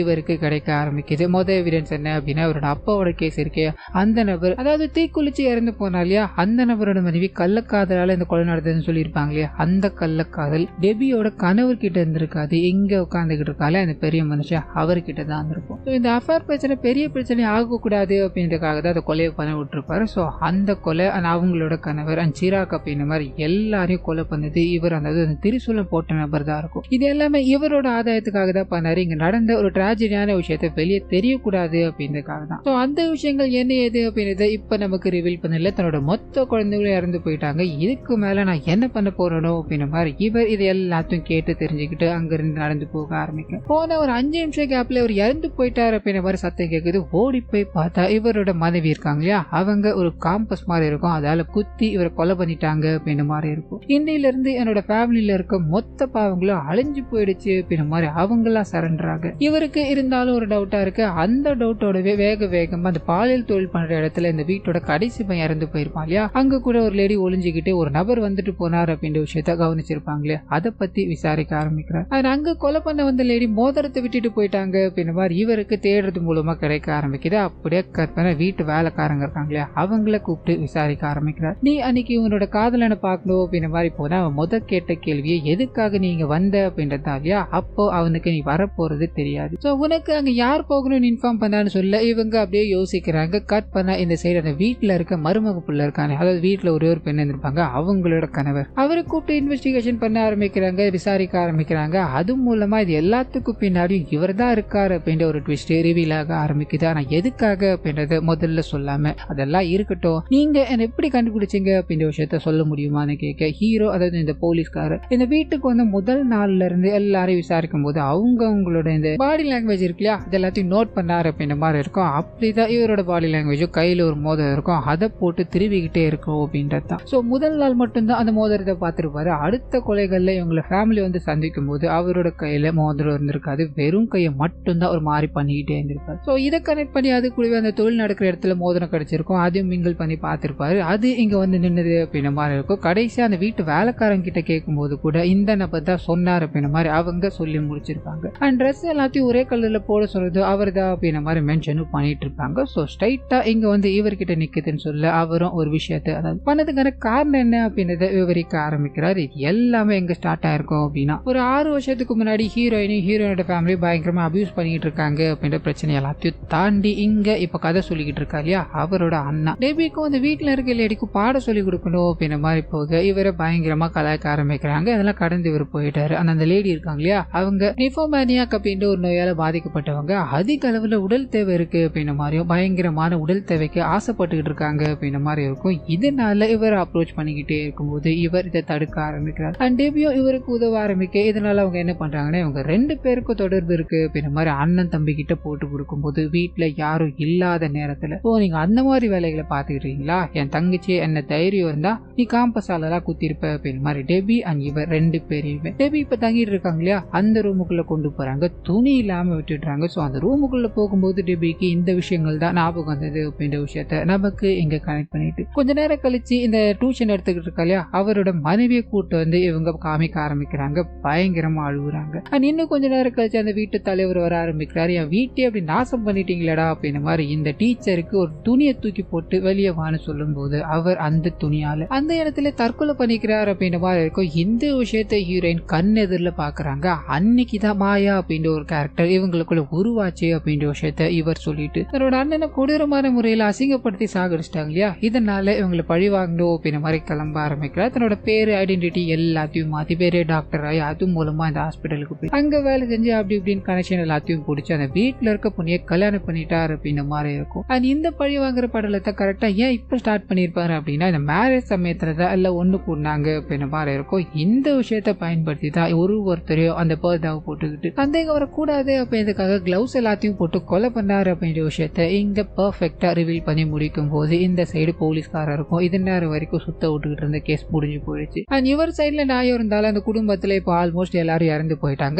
இவருக்கு கிடைக்க ஆரம்பிக்குது. முதல் எவிடன்ஸ் என்ன அப்படின்னா, அவரோட அப்பாவோட கேஸ் இருக்கே, அந்த நபர் அதாவது தீக்குளிச்சு இறந்து போனா இல்லையா, அந்த நபரோட மனைவி கள்ளக்காதலால இந்த கொலை நடந்ததுன்னு சொல்லியிருப்பாங்க இல்லையா, அந்த கள்ளக்காதல் டெபியோட கணவர் கிட்ட இருந்திருக்காது. இங்க உட்காந்துக்கிட்டு இருக்கால அந்த பெரிய மனுஷன் அவர்கிட்ட தான் இருந்திருக்கும். இந்த அஃபேர் பிரச்சனை பெரிய பிரச்சனை ஆகக்கூடாது அப்படின்றதுக்காக தான் அந்த கொலையை பண்ண விட்டுருப்பாரு. ஸோ அந்த கொலை அவங்களோட கணவர் சிராக் அப்படின்ற மாதிரி எல்லாரையும் கொலை பண்ணது இவர், அந்த திரிசூலம் போட்ட நபர் தான் இருக்கும். இது எல்லாமே இவரோட ஆதாயத்துக்காக தான் பண்ணாரு. இங்க நடந்த ஒரு டிராஜடியான விஷயத்தை வெளியே தெரியக்கூடாது அப்படின்றதுக்காக தான். ஸோ அந்த விஷயங்கள் என்ன ஏது அப்படின்றத இப்ப நமக்கு ரிவீல் பண்ணல. தன்னோட மொத்த குழந்தைகளும் இறந்து போயிட்டாங்க, இதுக்கு மேல நான் என்ன பண்ண போறேனோ அப்படின்ற மாதிரி இவர் இது எல்லாத்தையும் கேட்டு தெரிஞ்சுக்கிட்டு அங்கிருந்து நடந்து போக ஆரம்பிக்கும். போன ஒரு 5 நிமிஷம் கேப்ல அவர் இறந்து போயிட்டாரு அப்படின்ற மாதிரி சத்தம் கேட்குது. ஓடி போய் பார்த்தா இவரோட மனைவி இருக்காங்க இல்லையா, அவங்க ஒரு காம்பஸ் மாதிரி இருக்கும், அதால குத்தி இவரை கொலை பண்ணிட்டாங்க அப்படின்ற மாதிரி இருக்கும். இன்னையில இருந்து என்னோட ஃபேமிலியில இருக்க மொத்த பாவங்களும் அழிஞ்சு போயிடுச்சு அப்படின்ற மாதிரி அவங்களா சரண்டராங்க. இவருக்கு இருந்தாலும் ஒரு டவுட்டா இருக்கு. அந்த டவுட்டோடவே வேகமா அந்த பாலியல் தொழில் பண்ற இடத்துல இந்த வீட்டோட கடைசி பையன் இறந்து போயிருப்பான் இல்லையா, அங்க கூட ஒரு லேடி ஒளிஞ்சுக்கிட்டு ஒரு நபர் வந்துட்டு போனார் அப்படின்ற விஷயத்த கவனிச்சிருப்பாங்களே, அதை பத்தி விசாரிக்க ஆரம்பிக்கிறார். அது அங்க கொலை பண்ண வந்த லேடி மோதிரத்தை விட்டுட்டு போயிட்டாங்க அப்படின்ற மாதிரி இவருக்கு தேடுறது மூலமா கிடைக்க ஆரம்பிக்குது. அப்படியே கற்பனை வீட்டு வேலைக்காரங்க இருக்காங்களே அவங்கள கூப்பிட்டு விசாரிக்க ஆரம்பிக்கிறார். நீ அன்னைக்கு உன்னோட காதலனை பார்க்கணும் அப்படின்ற மாதிரி போனா அவன் முதல் கேட்ட கேள்வியை எதுக்காக நீங்க வந்த அப்படின்றதா இல்லையா, அப்போ அவனுக்கு நீ வரப்போறது தெரியாது, சோ உனக்கு அங்க யார் போகணும்னு இன்ஃபார்ம் பண்ணான்னு சொல்ல இவங்க அப்படியே யோசிக்கிறாங்க. கட் பண்ண இந்த சைடு அந்த வீட்டுல இருக்க மருமக புள்ள இருக்காங்க, அதாவது வீட்டுல ஒரே ஒரு பெண் இருப்பாங்க, அவங்களோட கணவர், அவரை கூப்பிட்டு இன்வெஸ்டிகேஷன் பண்ண ஆரம்பிக்கிறாங்க, விசாரிக்க ஆரம்பிக்கிறாங்க. அது மூலமா இது எல்லாத்துக்கும் பின்னாடியும் இவர் தான் இருக்காரு அப்படின்ற ஒரு ட்விஸ்ட் ரிவீல் ஆக ஆரம்பிக்குது. ஆனா எதுக்காக அப்படின்றத முதல்ல சொல்லாம அதெல்லாம் இருக்கட்டும், நீங்க என்ன எப்படி கண்டுபிடிச்சீங்க அப்படின்ற விஷயத்த சொல்ல முடியுமான்னு கேட்க ஹீரோ, அதாவது இந்த போலீஸ்காரர் இந்த வீட்டுக்கு வந்து முதல் நாள்ல இருந்து எல்லாரையும் விசாரிக்கும் போது அவங்களோட இந்த பாடி லாங்குவேஜ் இருக்கு இல்லையா, அது எல்லாத்தையும் நோட் பண்ணாரு அப்படின்ற மாதிரி இருக்கும். அப்படிதான் இவரோட பாடி லாங்குவேஜும் கையில ஒரு மோதிரம் இருக்கும், அதை போட்டு திருவிக்கிட்டே இருக்கும் அப்படின்றது தான். ஸோ முதல் நாள் மட்டும்தான் அந்த மோதிரத்தை பார்த்துருப்பாரு. அடுத்த கொலைகள்ல இவங்களை ஃபேமிலி வந்து சந்திக்கும் போது அவரோட கையில மோதிரம் இருந்திருக்காது, வெறும் கையை மட்டும்தான் ஒரு மாதிரி பண்ணிக்கிட்டே இருந்திருப்பாரு. ஸோ இதை கனெக்ட் பண்ணி அது கூடவே அந்த தொழில் நடக்கிற இடத்துல மோதிரம் கிடைச்சிருக்கும், அதையும் மிங்கிள் பண்ணி பார்த்திருப்பாரு. அது இங்க வந்து நின்னது அப்படின்ற மாதிரி இருக்கும். கடைசியா அந்த வீட்டு வேலைக்காரங்க கிட்ட கேட்கும் போது கூட இந்த நபர் தான் சொன்னார் அப்படின்ற மாதிரி அவங்க சொல்லி முடிச்சிருப்பாங்க. அண்ட் ட்ரெஸ் எல்லாத்தையும் ஒரே கலர்ல போட சொல்றது அவர் தான் அப்படின்ற மாதிரி மென்ஷனும் பண்ணிட்டு இருப்பாங்க. ஸோ ஸ்ட்ரைட்டா இங்க வந்து இவர்கிட்ட நிக்குதுன்னு சொல்ல அவரும் ஒரு விஷயத்தை அதாவது பண்ணதுக்கான காரணம் என்ன அப்படின்றத விவரிக்க ஆரம்பிக்கிறார். இது எல்லாமே எங்க ஸ்டார்ட் ஆயிருக்கும் அப்படின்னா, ஒரு 6 வருஷத்துக்கு முன்னாடி ஹீரோயினோட ஃபேமிலி பயங்கரமா அபியூஸ் பண்ணிட்டு இருக்காங்க அப்படின்ற பிரச்சனை எல்லாத்தையும் தாண்டி இங்க இப்ப கதை சொல்லிக்கிட்டு இருக்கா இல்லையா அவரோட அண்ணா டெபிக்கும் அந்த வீட்டுல இருக்க லேடிக்கும் பாட சொல்லி கொடுக்கணும் அப்படின்ற மாதிரி போக இவரை பயங்கரமா கலாய்க்க ஆரம்பிக்கிறாங்க. அதெல்லாம் கடந்து இவர் போயிட்டாரு. அந்த லேடி இருக்காங்க இல்லையா அவங்க நிஃபோமேனியாக் அப்படின்ற ஒரு நோயால பாதிக்கப்பட்டவங்க, அதிக அளவுல உடல் தேவை இருக்கு அப்படின்ற மாதிரியும் பயங்கரமான உடல் தேவைக்கு ஆசைப்பட்டுக்கிட்டு இருக்காங்க அப்படின்ற மாதிரி இருக்கும். இதனால இவர் அப்ரோச் பண்ணிக்கிட்டே இருக்கும்போது இவர் இதை தடுக்க ஆரம்பிக்கிறார். அண்ட் டெபியும் இவருக்கு உதவ ஆரம்பிக்க இதனால அவங்க என்ன பண்றாங்கன்னா இவங்க 2 பேருக்கும் தொடர்பு இருக்கு அப்படின்ற மாதிரி அண்ணன் தம்பி கிட்ட போட்டு கொடுக்கும்போது வீட்டுல யாரும் இல்லாத நேரத்துல ஓ நீங்க அந்த மாதிரி வேலைகளை பாத்துக்கிட்டீங்களா, என் தங்கச்சி என்ன தைரியம் இருந்தா நீ காம்பஸாலலாம் குத்திருப்ப அப்படின்ற மாதிரி டெபி அண்ட் இவர் 2 பேரையுமே டெபி இப்ப தங்கிட்டு இருக்காங்க இல்லையா அந்த ரூமுக்குள்ள கொண்டு போறாங்க, துணி இல்லாம விட்டுடுறாங்க. சோ அந்த ரூமுக்குள்ள போகும்போது டெபிக்கு இந்த விஷயங்கள் தான் ஞாபகம் வந்தது அப்படின்ற விஷயத்த நமக்கு இங்க கனெக்ட் பண்ணிட்டு கொஞ்ச நேரம் கழிச்சு இந்த டியூஷன் எடுத்துக்கிட்டு இருக்கா இல்லையா அவரோட மனைவியை கூட்டு வந்து இவங்க காமிக்க ஆரம்பிக்கிறாங்க, பயங்கரமா அழுகுறாங்க. அண்ட் இன்னும் கொஞ்ச நேரம் கழிச்சு அந்த வீட்டு தலைவர் வர ஆரம்பிக்கிறாரு, என் வீட்டை அப்படி நாசம் பண்ணிட்டீங்களடா அப்படின்ற மாதிரி இந்த டீச்சருக்கு ஒரு துணியை தூக்கி போட்டு வெளியே வான்னு சொல்லும் போது அவர் அந்த துணியால அந்த இடத்துல தற்கொலை பண்ணிக்கிறார் அப்படின்ற மாதிரி இருக்கும். இந்த விஷயத்தை ஹீரோயின் கண் எதிரில் பாக்குறாங்க. அன்னைக்குதான் மாயா அப்படின்ற ஒரு கேரக்டர் இவங்களுக்குள்ள உருவாச்சு அப்படின்ற விஷயத்த இவர் சொல்லிட்டு தன்னோட அண்ணனை கொடூரமான முறையில அசிங்கப்படுத்தி சாகடிச்சிட்டாங்க இல்லையா, இதனால இவங்களை பழி வாங்கணும் அப்படின்ற மாதிரி கிளம்ப ஆரம்பிக்கிறார். தன்னோட பேரு ஐடென்டிட்டி எல்லாத்தையும் மாத்தி பேரே டாக்டர் ஆகி அது மூலமா இந்த ஹாஸ்பிட்டலுக்கு போய் அங்க வேலை செஞ்சு அப்படி இப்படின்னு கனெக்ஷன் எல்லாத்தையும் பிடிச்சி அந்த வீட்டுல இருக்க பொண்ணிய கல்யாணம் பண்ணிட்டாரு அப்படின்ற மாதிரி இருக்கும். அண்ட் இந்த பழி வாங்குற படலத்தை கரெக்டா ஏன் இப்ப ஸ்டார்ட் பண்ணிருப்பாரு அப்படின்னா இந்த மேரேஜ் சமயத்துலதான் எல்லாம் ஒண்ணு கூடினாங்க அப்படின்ற மாதிரி இருக்கும். இந்த விஷயத்த பயன்படுத்தி தான் ஒருத்தரையும் அந்த பர்தாவை போட்டுக்கிட்டு சந்தேகம் வரக்கூடாது அப்படின்றதுக்காக கிளவுஸ் எல்லாத்தையும் போட்டு கொலை பண்ணாரு அப்படின்ற விஷயத்த இங்க பர்ஃபெக்டா ரிவீல் பண்ணி முடிக்கும் போது இந்த சைடு போலீஸ்காரர் இருக்கும் இது நேரம் வரைக்கும் சுத்த விட்டுக்கிட்டு இருந்த கேஸ் முடிஞ்சு போயிடுச்சு. அண்ட் இவர் சைட்ல நாயம் இருந்தாலும் அந்த குடும்பத்துல இப்போ ஆல்மோஸ்ட் எல்லாரும் இறந்து போயிட்டாங்க.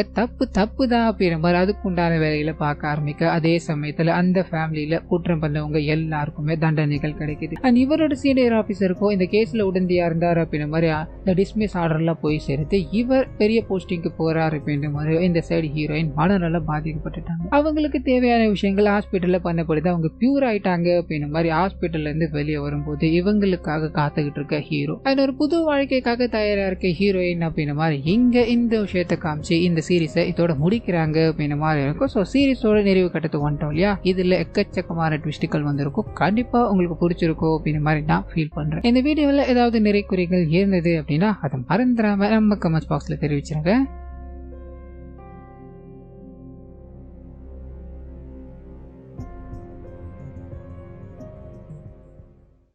தப்பு தான் அப்படின்ற மாதிரி அதுக்கு உண்டான வேலைகளை பார்க்க ஆரம்பிக்க அதே சமயத்துல அந்த ஃபேமிலியில குற்றம் பண்ணவங்க எல்லாருக்குமே தண்டனைகள் கிடைக்குது. அண்ட் இவரோட சீனியர் ஆபீசருக்கும் இந்த கேஸ்ல உடந்தையா இருந்தாரு அப்படின்ற மாதிரி இந்த டிஸ்மிஸ் ஆர்டர்லாம் போய் சேர்த்து இவர் பெரிய போஸ்டிங்க்கு போறாரு அப்படின்ற மாதிரி இந்த சைடு ஹீரோயின் மனநல பாதிக்கப்பட்டுட்டாங்க. அவங்களுக்கு தேவையான விஷயங்கள் ஹாஸ்பிட்டல்ல பண்ணப்படுது. அவங்க பியூர் ஆயிட்டாங்க அப்படின்ற மாதிரி ஹாஸ்பிட்டல்ல இருந்து வெளியே வரும்போது இவங்களுக்காக காத்துக்கிட்டு இருக்க ஹீரோ அது ஒரு புது வாழ்க்கைக்காக தயாரா இருக்க ஹீரோயின் அப்படின்ற மாதிரி இங்க இந்த விஷயத்தை காமிச்சு இந்த சீரீஸை இதோட முடிக்கிறாங்க அப்படின்ற மாதிரி இருக்கும். ஸோ சீரீஸோட நிறைவு கட்டத்துக்கு வந்துட்டோம் இல்லையா. இதுல எக்கச்சக்கமான ட்விஸ்டுகள் வந்திருக்கும். கண்டிப்பா உங்களுக்கு பிடிச்சிருக்கும் அப்படின்ற மாதிரி நான் ஃபீல் பண்றேன். இந்த வீடியோவில் ஏதாவது நிறை குறைகள் இருந்தது அப்படின்னா அதை மறந்துடாம நம்ம கமெண்ட் பாக்ஸ்ல தெரிவிச்சிருங்க.